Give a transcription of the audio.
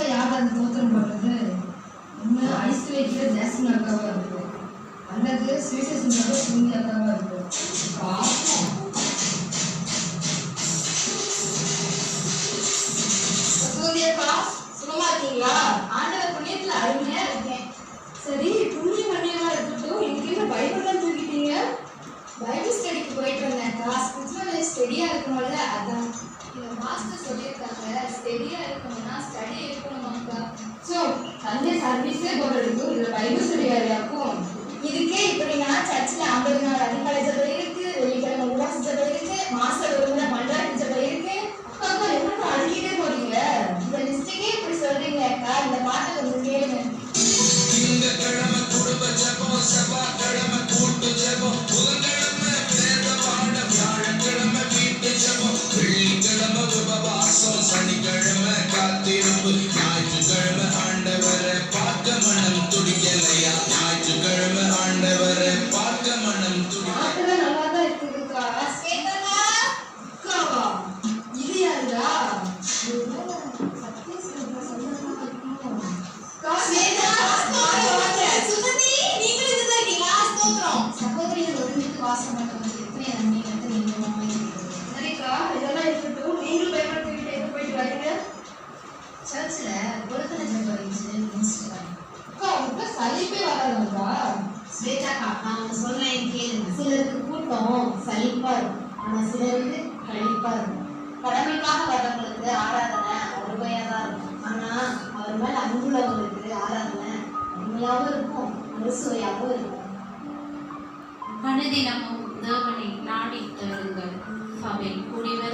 கண்டிப்பா யார் அந்த தோத்திரம் பண்றது? ஒண்ணு ஐஸ் வைக்கிற ஜாஸ்மின் அக்காவா இருக்கும், அல்லது சுவிசேஷன் சுமதி அக்காவா இருக்கும். பார்ப்போம். சுகமா இருக்கீங்களா? ஆண்டவர் புண்ணியத்துல அருமையா இருக்கேன். சரி, புண்ணிய மண்ணியமா இருக்கட்டும், இன்னைக்கு பைபிள்லாம் தூக்கிட்டீங்க. பைபிள் ஸ்டடிக்கு போயிட்டு வந்தேன்க்கா. ஸ்பிரிச்சுவல் ஸ்டடியா இருக்கணும்ல, அதான் மாஸ்டர் சொல்லியிருக்காங்க. ஸ்டடியா இருக்கணும்னா ஸ்டடி இருக்கணுமாக்கா. ஸோ சண்டே சர்வீஸே போடுறதுக்கு இதில் பைபிள் ஸ்டடி வேறையாக்கும். இதுக்கே இப்படின்னா சர்ச்சில் 50 நாள் அதிகாலை ஜபம் இருக்கு, வெள்ளிக்கிழமை உபவாச ஜபம் இருக்கு, மாசம் ஒரு முறை மன்றாட்டு ஜபம் இருக்கு. அக்கா என்னக்கா அழுகிட்டே போறீங்க? இந்த லிஸ்ட்டுக்கே இப்படி சொல்றீங்க அக்கா. இந்த பாட்டை கொஞ்சம் கேளுங்க. திங்கட்கிழமை குடும்ப ஜபம், செவ்வாய்க்கிழமை கூட்டு ஜபம், புதன்கிழமை வேத பாடம், வியாழக்கிழமை வீட்டு ஜபம், வெள்ளிக்கிழமை உபவாசம், சனிக்கிழமை காத்திருப்பு, ஞாயிற்றுக்கிழமை ஆண்டவரை பார்க்க மனம் துடிக்கலையா? ஞாயிற்றுக்கிழமை ஆண்டவரை பார்க்க மனம் துடிக்கல. நல்லா தான் இருக்குதுக்கா. அக்காவா? இது யாருடா? சகோதரிகள் ஒருமித்து வாசம் பண்ணுவது எத்தனை நன்மை வந்து நீங்க. சரிக்கா, இதெல்லாம் இருக்கட்டும். நீங்களும் பயன்படுத்திக்கிட்டு எங்க போயிட்டு வரீங்க? சர்ச்சில் ஒருத்தனை ஜபம் இருந்துச்சு. அக்கா உங்க சலிப்பே வராதுங்களா? ஸ்வேதாக்கா, நான் ஒன்று சொல்றேன் கேளுங்க. சிலருக்கு கூட்டம் சலிப்பா இருக்கும், ஆனா சிலருக்கு கழிப்பா இருக்கும். கடமைக்காக வர்றவங்களுக்கு ஆராதனை அருமையா தான் இருக்கும், ஆனா அவர் மேல அன்புள்ளவங்களுக்கு ஆராதனை அருமையாகவும் இருக்கும், அறுசுவையாகவும் இருக்கும். அனுதினமும் தேவனை நாடி தேடுங்கள், அவை கூடிவர